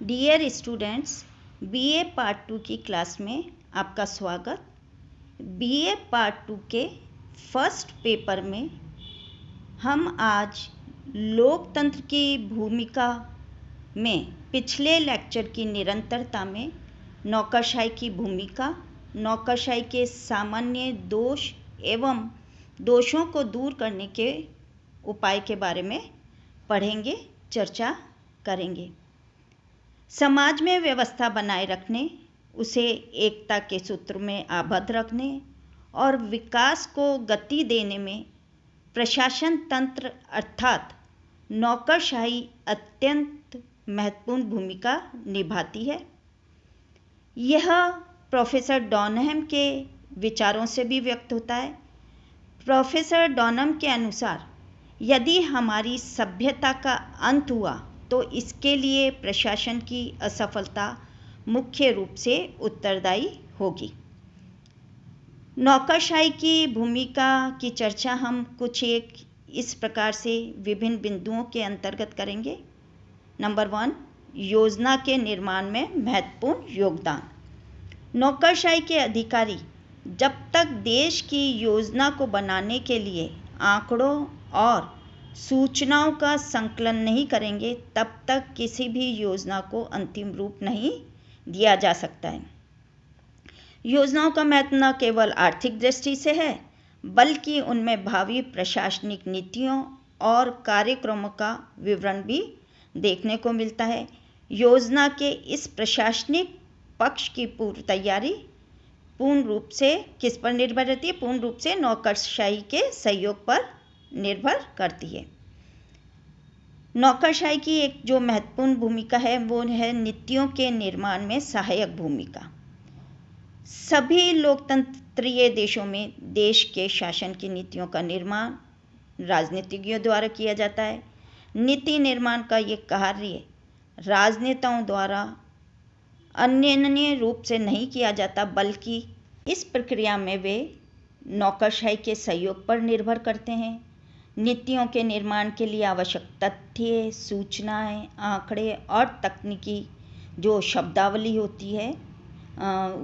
Dear students, BA part 2 की class में आपका स्वागत। बीए पार्ट 2 के फर्स्ट पेपर में हम आज लोकतंत्र की भूमिका में पिछले लेक्चर की निरंतरता में नौकरशाही की भूमिका, नौकरशाही के सामान्य दोष एवं दोषों को दूर करने के उपाय के बारे में पढ़ेंगे, चर्चा करेंगे। समाज में व्यवस्था बनाए रखने, उसे एकता के सूत्र में आबद्ध रखने और विकास को गति देने में प्रशासन तंत्र अर्थात नौकरशाही अत्यंत महत्वपूर्ण भूमिका निभाती है। यह प्रोफेसर डॉनहम के विचारों से भी व्यक्त होता है। प्रोफेसर डॉनहम के अनुसार यदि हमारी सभ्यता का अंत हुआ तो इसके लिए प्रशासन की असफलता मुख्य रूप से उत्तरदायी होगी। नौकरशाही की भूमिका की चर्चा हम कुछ एक इस प्रकार से विभिन्न बिंदुओं के अंतर्गत करेंगे। नंबर 1, योजना के निर्माण में महत्वपूर्ण योगदान। नौकरशाही के अधिकारी जब तक देश की योजना को बनाने के लिए आंकड़ों और सूचनाओं का संकलन नहीं करेंगे, तब तक किसी भी योजना को अंतिम रूप नहीं दिया जा सकता है। योजनाओं का महत्व न केवल आर्थिक दृष्टि से है, बल्कि उनमें भावी प्रशासनिक नीतियों और कार्यक्रमों का विवरण भी देखने को मिलता है। योजना के इस प्रशासनिक पक्ष की पूर्व तैयारी पूर्ण रूप से किस पर निर्भर रहती है? पूर्ण रूप से नौकरशाही के सहयोग पर निर्भर करती है। नौकरशाही की एक जो महत्वपूर्ण भूमिका है वो है नीतियों के निर्माण में सहायक भूमिका। सभी लोकतंत्रीय देशों में देश के शासन की नीतियों का निर्माण राजनीतिज्ञों द्वारा किया जाता है। नीति निर्माण का ये कार्य राजनेताओं द्वारा अन्य रूप से नहीं किया जाता, बल्कि इस प्रक्रिया में वे नौकरशाही के सहयोग पर निर्भर करते हैं। नीतियों के निर्माण के लिए आवश्यक तथ्य, सूचनाएं, आंकड़े और तकनीकी जो शब्दावली होती है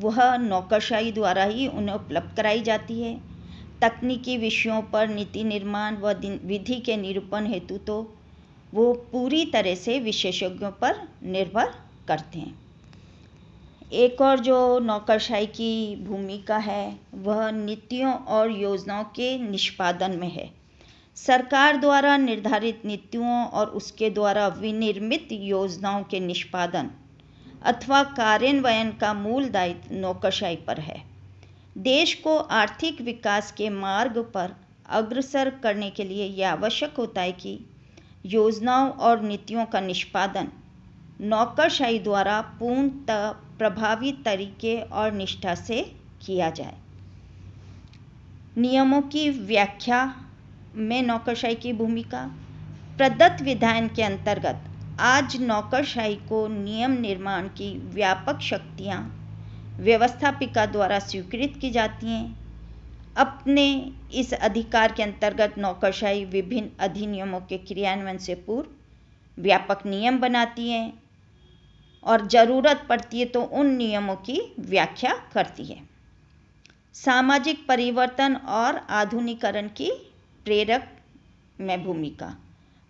वह नौकरशाही द्वारा ही उन्हें उपलब्ध कराई जाती है। तकनीकी विषयों पर नीति निर्माण व विधि के निरूपण हेतु तो वो पूरी तरह से विशेषज्ञों पर निर्भर करते हैं। एक और जो नौकरशाही की भूमिका है वह नीतियों और योजनाओं के निष्पादन में है। सरकार द्वारा निर्धारित नीतियों और उसके द्वारा विनिर्मित योजनाओं के निष्पादन अथवा कार्यान्वयन का मूल दायित्व नौकरशाही पर है। देश को आर्थिक विकास के मार्ग पर अग्रसर करने के लिए यह आवश्यक होता है कि योजनाओं और नीतियों का निष्पादन नौकरशाही द्वारा पूर्णतः प्रभावी तरीके और निष्ठा से किया जाए। नियमों की व्याख्या में नौकरशाही की भूमिका। प्रदत्त विधान के अंतर्गत आज नौकरशाही को नियम निर्माण की व्यापक शक्तियां व्यवस्थापिका द्वारा स्वीकृत की जाती हैं। अपने इस अधिकार के अंतर्गत नौकरशाही विभिन्न अधिनियमों के क्रियान्वयन से पूर्व व्यापक नियम बनाती है और ज़रूरत पड़ती है तो उन नियमों की व्याख्या करती है। सामाजिक परिवर्तन और आधुनिकीकरण की प्रेरक में भूमिका।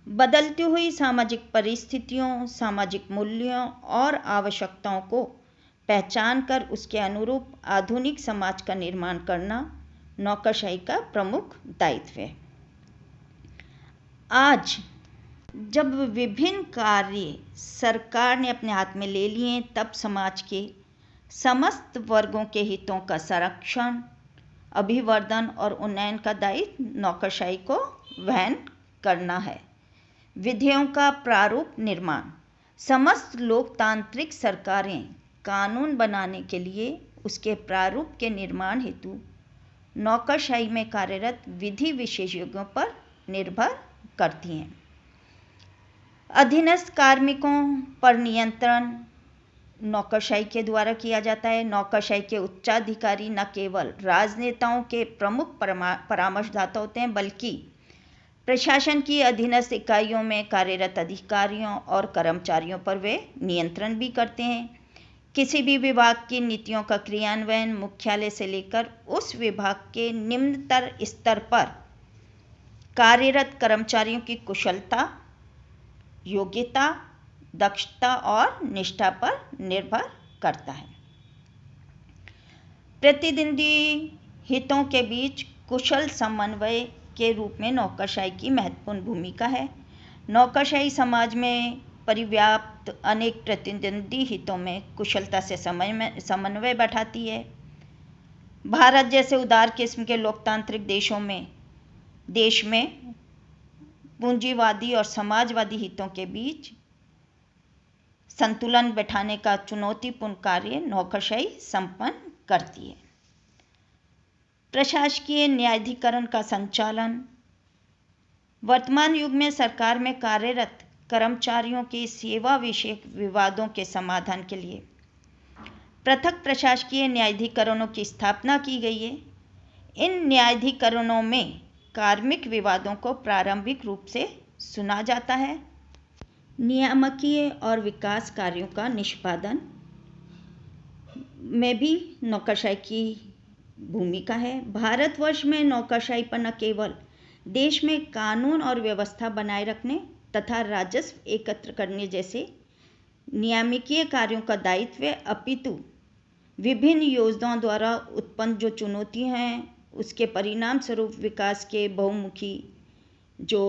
बदलती हुई सामाजिक परिस्थितियों, सामाजिक मूल्यों और आवश्यकताओं को पहचान कर उसके अनुरूप आधुनिक समाज का निर्माण करना नौकरशाही का प्रमुख दायित्व है। आज जब विभिन्न कार्य सरकार ने अपने हाथ में ले लिए, तब समाज के समस्त वर्गों के हितों का संरक्षण, अभिवर्धन और उन्नयन का दायित्व नौकरशाही को वहन करना है। विधियों का प्रारूप निर्माण। समस्त लोकतांत्रिक सरकारें कानून बनाने के लिए उसके प्रारूप के निर्माण हेतु नौकरशाही में कार्यरत विधि विशेषज्ञों पर निर्भर करती हैं। अधीनस्थ कार्मिकों पर नियंत्रण नौकरशाही के द्वारा किया जाता है। नौकरशाही के उच्चाधिकारी न केवल राजनेताओं के प्रमुख परामर्शदाता होते हैं, बल्कि प्रशासन की अधीनस्थ इकाइयों में कार्यरत अधिकारियों और कर्मचारियों पर वे नियंत्रण भी करते हैं। किसी भी विभाग की नीतियों का क्रियान्वयन मुख्यालय से लेकर उस विभाग के निम्नतर स्तर पर कार्यरत कर्मचारियोयों की कुशलता, योग्यता, दक्षता और निष्ठा पर निर्भर करता है। प्रतिद्वंदी हितों के बीच कुशल समन्वय के रूप में नौकरशाही की महत्वपूर्ण भूमिका है। नौकरशाही समाज में परिव्याप्त अनेक प्रतिद्वंदी हितों में कुशलता से समन्वय बैठाती है। भारत जैसे उदार किस्म के लोकतांत्रिक देश में पूंजीवादी और समाजवादी हितों के बीच संतुलन बैठाने का चुनौतीपूर्ण कार्य नौकरशाही संपन्न करती है। प्रशासकीय न्यायाधिकरण का संचालन। वर्तमान युग में सरकार में कार्यरत कर्मचारियों के सेवा विषयक विवादों के समाधान के लिए पृथक प्रशासकीय न्यायाधिकरणों की स्थापना की गई है। इन न्यायाधिकरणों में कार्मिक विवादों को प्रारंभिक रूप से सुना जाता है। नियामकीय और विकास कार्यों का निष्पादन में भी नौकरशाही की भूमिका है। भारतवर्ष में नौकरशाही पर न केवल देश में कानून और व्यवस्था बनाए रखने तथा राजस्व एकत्र करने जैसे नियामकीय कार्यों का दायित्व अपितु विभिन्न योजनाओं द्वारा उत्पन्न जो चुनौतियां हैं उसके परिणाम स्वरूप विकास के बहुमुखी जो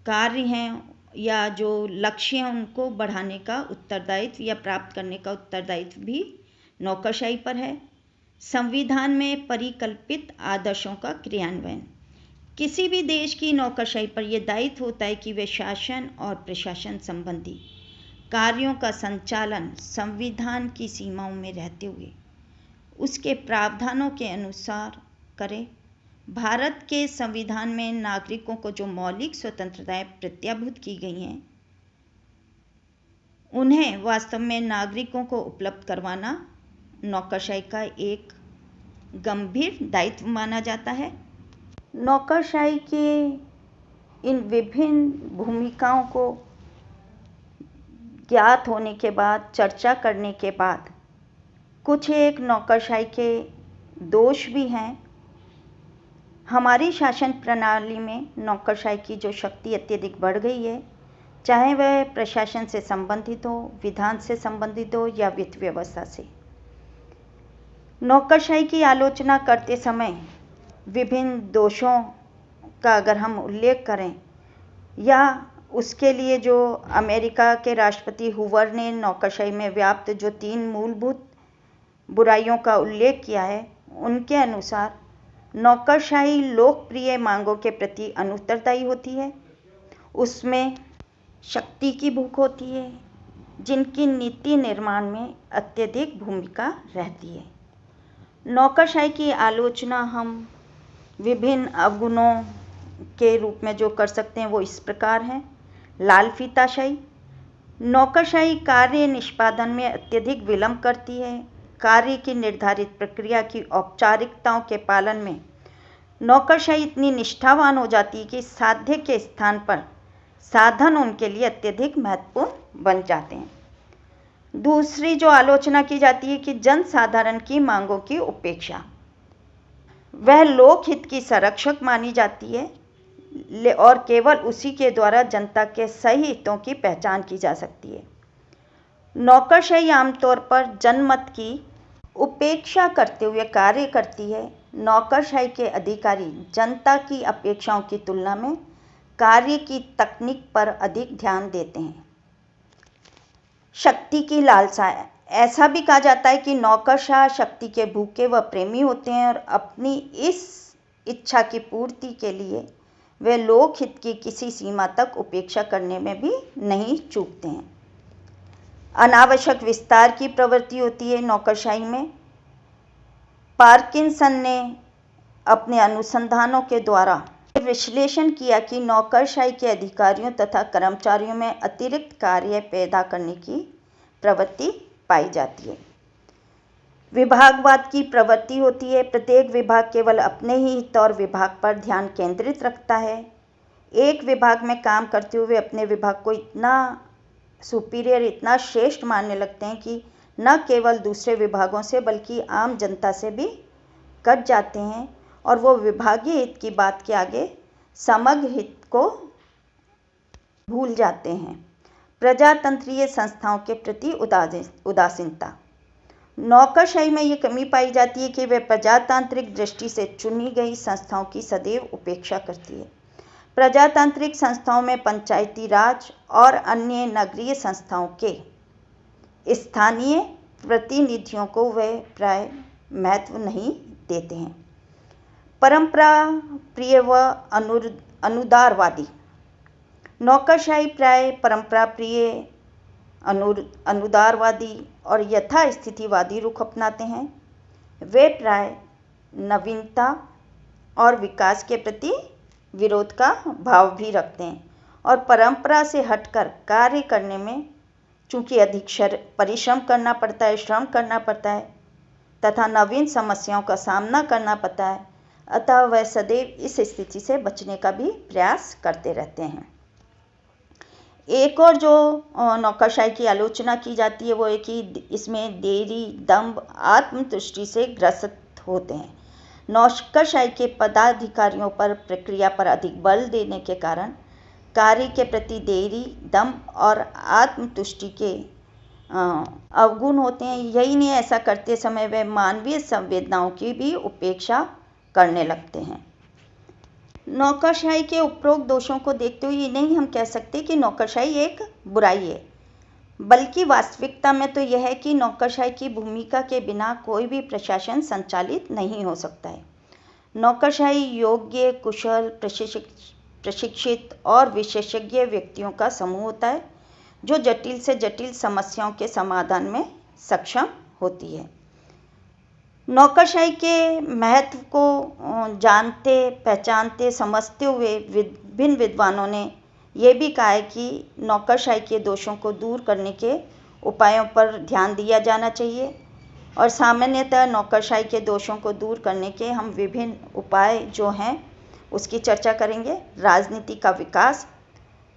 कार्य हैं या जो लक्ष्य हैं उनको बढ़ाने का उत्तरदायित्व या प्राप्त करने का उत्तरदायित्व भी नौकरशाही पर है। संविधान में परिकल्पित आदर्शों का क्रियान्वयन। किसी भी देश की नौकरशाही पर यह दायित्व होता है कि वे शासन और प्रशासन संबंधी कार्यों का संचालन संविधान की सीमाओं में रहते हुए उसके प्रावधानों के अनुसार करे। भारत के संविधान में नागरिकों को जो मौलिक स्वतंत्रताएं प्रत्याभूत की गई हैं उन्हें वास्तव में नागरिकों को उपलब्ध करवाना नौकरशाही का एक गंभीर दायित्व माना जाता है। नौकरशाही के इन विभिन्न भूमिकाओं को ज्ञात होने के बाद, चर्चा करने के बाद कुछ एक नौकरशाही के दोष भी हैं। हमारी शासन प्रणाली में नौकरशाही की जो शक्ति अत्यधिक बढ़ गई है, चाहे वह प्रशासन से संबंधित हो, विधान से संबंधित हो या वित्त व्यवस्था से। नौकरशाही की आलोचना करते समय विभिन्न दोषों का अगर हम उल्लेख करें या उसके लिए जो अमेरिका के राष्ट्रपति हूवर ने नौकरशाही में व्याप्त जो 3 मूलभूत बुराइयों का उल्लेख किया है, उनके अनुसार नौकरशाही लोकप्रिय मांगों के प्रति अनुत्तरदायी होती है, उसमें शक्ति की भूख होती है, जिनकी नीति निर्माण में अत्यधिक भूमिका रहती है। नौकरशाही की आलोचना हम विभिन्न अवगुणों के रूप में जो कर सकते हैं वो इस प्रकार हैं। लाल फीताशाही। नौकरशाही कार्य निष्पादन में अत्यधिक विलंब करती है। कार्य की निर्धारित प्रक्रिया की औपचारिकताओं के पालन में नौकरशाही इतनी निष्ठावान हो जाती है कि साध्य के स्थान पर साधन उनके लिए अत्यधिक महत्वपूर्ण बन जाते हैं। दूसरी जो आलोचना की जाती है कि जनसाधारण की मांगों की उपेक्षा, वह लोकहित की संरक्षक मानी जाती है और केवल उसी के द्वारा जनता के सही हितों की पहचान की जा सकती है। नौकरशाही आमतौर पर जनमत की उपेक्षा करते हुए कार्य करती है। नौकरशाही के अधिकारी जनता की अपेक्षाओं की तुलना में कार्य की तकनीक पर अधिक ध्यान देते हैं। शक्ति की लालसा। ऐसा भी कहा जाता है कि नौकरशाह शक्ति के भूखे व प्रेमी होते हैं और अपनी इस इच्छा की पूर्ति के लिए वे लोकहित की किसी सीमा तक उपेक्षा करने में भी नहीं चूकते हैं। अनावश्यक विस्तार की प्रवृत्ति होती है नौकरशाही में। पार्किंसन ने अपने अनुसंधानों के द्वारा विश्लेषण किया कि नौकरशाही के अधिकारियों तथा कर्मचारियों में अतिरिक्त कार्य पैदा करने की प्रवृत्ति पाई जाती है। विभागवाद की प्रवृत्ति होती है। प्रत्येक विभाग केवल अपने ही हित और विभाग पर ध्यान केंद्रित रखता है। एक विभाग में काम करते हुए अपने विभाग को इतना सुपीरियर, इतना श्रेष्ठ मानने लगते हैं कि न केवल दूसरे विभागों से बल्कि आम जनता से भी कट जाते हैं और वो विभागीय हित की बात के आगे समग्र हित को भूल जाते हैं। प्रजातंत्रीय संस्थाओं के प्रति उदासीनता। नौकरशाही में ये कमी पाई जाती है कि वे प्रजातांत्रिक दृष्टि से चुनी गई संस्थाओं की सदैव उपेक्षा करती है। प्रजातांत्रिक संस्थाओं में पंचायती राज और अन्य नगरीय संस्थाओं के स्थानीय प्रतिनिधियों को वे प्राय महत्व नहीं देते हैं। परंपरा प्रिय व अनुदारवादी। नौकरशाही प्राय परंपरा प्रिय, अनुदारवादी और यथास्थितिवादी रुख अपनाते हैं। वे प्राय नवीनता और विकास के प्रति विरोध का भाव भी रखते हैं और परंपरा से हटकर कार्य करने में चूँकि अधिक परिश्रम करना पड़ता है, श्रम करना पड़ता है तथा नवीन समस्याओं का सामना करना पड़ता है, अतः वह सदैव इस स्थिति से बचने का भी प्रयास करते रहते हैं। एक और जो नौकरशाही की आलोचना की जाती है वो है कि इसमें देरी, दंभ, आत्मतुष्टि से ग्रसित होते हैं। नौकरशाही के पदाधिकारियों पर प्रक्रिया पर अधिक बल देने के कारण कार्य के प्रति देरी, दंभ और आत्मतुष्टि के अवगुण होते हैं। यही नहीं, ऐसा करते समय वे मानवीय संवेदनाओं की भी उपेक्षा करने लगते हैं। नौकरशाही के उपरोक्त दोषों को देखते हुए नहीं हम कह सकते कि नौकरशाही एक बुराई है, बल्कि वास्तविकता में तो यह है कि नौकरशाही की भूमिका के बिना कोई भी प्रशासन संचालित नहीं हो सकता है। नौकरशाही योग्य, कुशल, प्रशिक्षित और विशेषज्ञ व्यक्तियों का समूह होता है जो जटिल से जटिल समस्याओं के समाधान में सक्षम होती है। नौकरशाही के महत्व को जानते, पहचानते, समझते हुए विभिन्न विद्वानों ने यह भी कहा है कि नौकरशाही के दोषों को दूर करने के उपायों पर ध्यान दिया जाना चाहिए और सामान्यतः नौकरशाही के दोषों को दूर करने के हम विभिन्न उपाय जो हैं उसकी चर्चा करेंगे। राजनीति का विकास।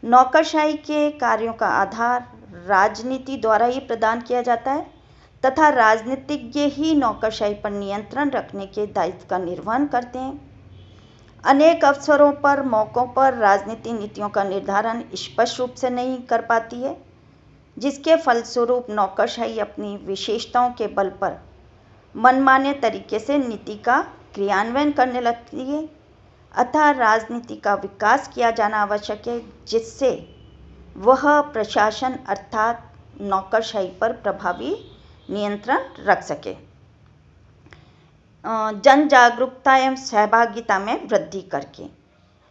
नौकरशाही के कार्यों का आधार राजनीति द्वारा ही प्रदान किया जाता है तथा राजनीतिज्ञ ही नौकरशाही पर नियंत्रण रखने के दायित्व का निर्वहन करते हैं। अनेक अवसरों पर, मौक़ों पर राजनीति नीतियों का निर्धारण स्पष्ट रूप से नहीं कर पाती है, जिसके फलस्वरूप नौकरशाही अपनी विशेषताओं के बल पर मनमाने तरीके से नीति का क्रियान्वयन करने लगती है। अतः राजनीति का विकास किया जाना आवश्यक है जिससे वह प्रशासन अर्थात नौकरशाही पर प्रभावी नियंत्रण रख सके। जन जागरूकता एवं सहभागिता में वृद्धि करके।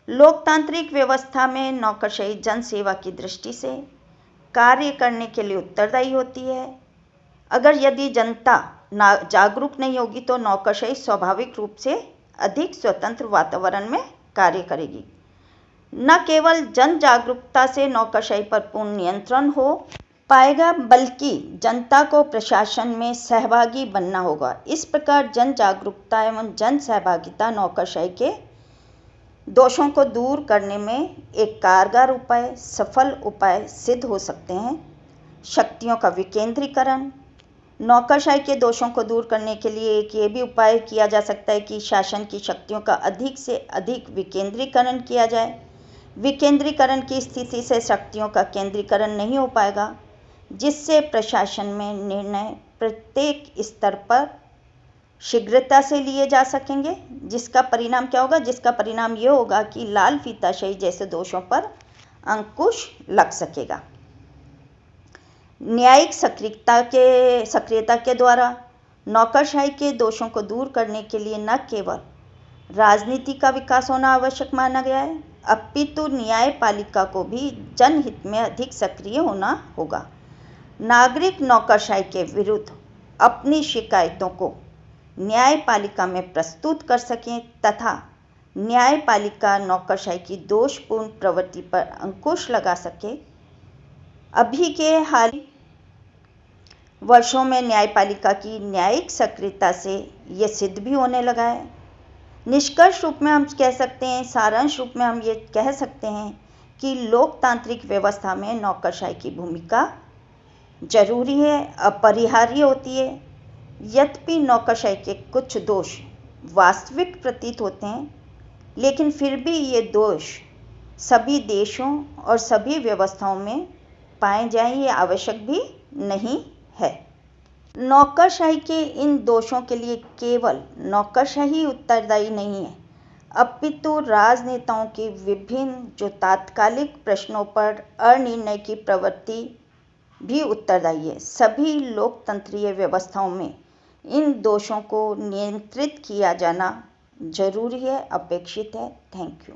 लोकतांत्रिक व्यवस्था में नौकरशाही जन सेवा की दृष्टि से कार्य करने के लिए उत्तरदायी होती है। अगर यदि जनता जागरूक नहीं होगी तो नौकरशाही स्वाभाविक रूप से अधिक स्वतंत्र वातावरण में कार्य करेगी। न केवल जन जागरूकता से नौकरशाही पर पूर्ण नियंत्रण हो पाएगा बल्कि जनता को प्रशासन में सहभागी बनना होगा। इस प्रकार जन जागरूकता एवं जन सहभागिता नौकरशाही के दोषों को दूर करने में एक कारगर उपाय, सफल उपाय सिद्ध हो सकते हैं। शक्तियों का विकेंद्रीकरण। नौकरशाही के दोषों को दूर करने के लिए एक ये भी उपाय किया जा सकता है कि शासन की शक्तियों का अधिक से अधिक विकेंद्रीकरण किया जाए। विकेंद्रीकरण की स्थिति से शक्तियों का केंद्रीकरण नहीं हो पाएगा, जिससे प्रशासन में निर्णय प्रत्येक स्तर पर शीघ्रता से लिए जा सकेंगे। जिसका परिणाम क्या होगा? जिसका परिणाम ये होगा कि लाल फीताशाही जैसे दोषों पर अंकुश लग सकेगा। न्यायिक सक्रियता के द्वारा नौकरशाही के दोषों को दूर करने के लिए न केवल राजनीति का विकास होना आवश्यक माना गया है, अपितु न्यायपालिका को भी जनहित में अधिक सक्रिय होना होगा। नागरिक नौकरशाही के विरुद्ध अपनी शिकायतों को न्यायपालिका में प्रस्तुत कर सकें तथा न्यायपालिका नौकरशाही की दोषपूर्ण प्रवृत्ति पर अंकुश लगा सके। अभी के हाल वर्षों में न्यायपालिका की न्यायिक सक्रियता से ये सिद्ध भी होने लगा है। निष्कर्ष रूप में हम कह सकते हैं, सारांश रूप में हम ये कह सकते हैं कि लोकतांत्रिक व्यवस्था में नौकरशाही की भूमिका जरूरी है, अपरिहार्य होती है। यद्यपि नौकरशाही के कुछ दोष वास्तविक प्रतीत होते हैं, लेकिन फिर भी ये दोष सभी देशों और सभी व्यवस्थाओं में पाए जाएं ये आवश्यक भी नहीं है। नौकरशाही के इन दोषों के लिए केवल नौकरशाही उत्तरदायी नहीं है, अपितु राजनेताओं की विभिन्न जो तात्कालिक प्रश्नों पर अनिर्णय की प्रवृत्ति भी उत्तरदायी है। सभी लोकतंत्रीय व्यवस्थाओं में इन दोषों को नियंत्रित किया जाना जरूरी है, अपेक्षित है। Thank you.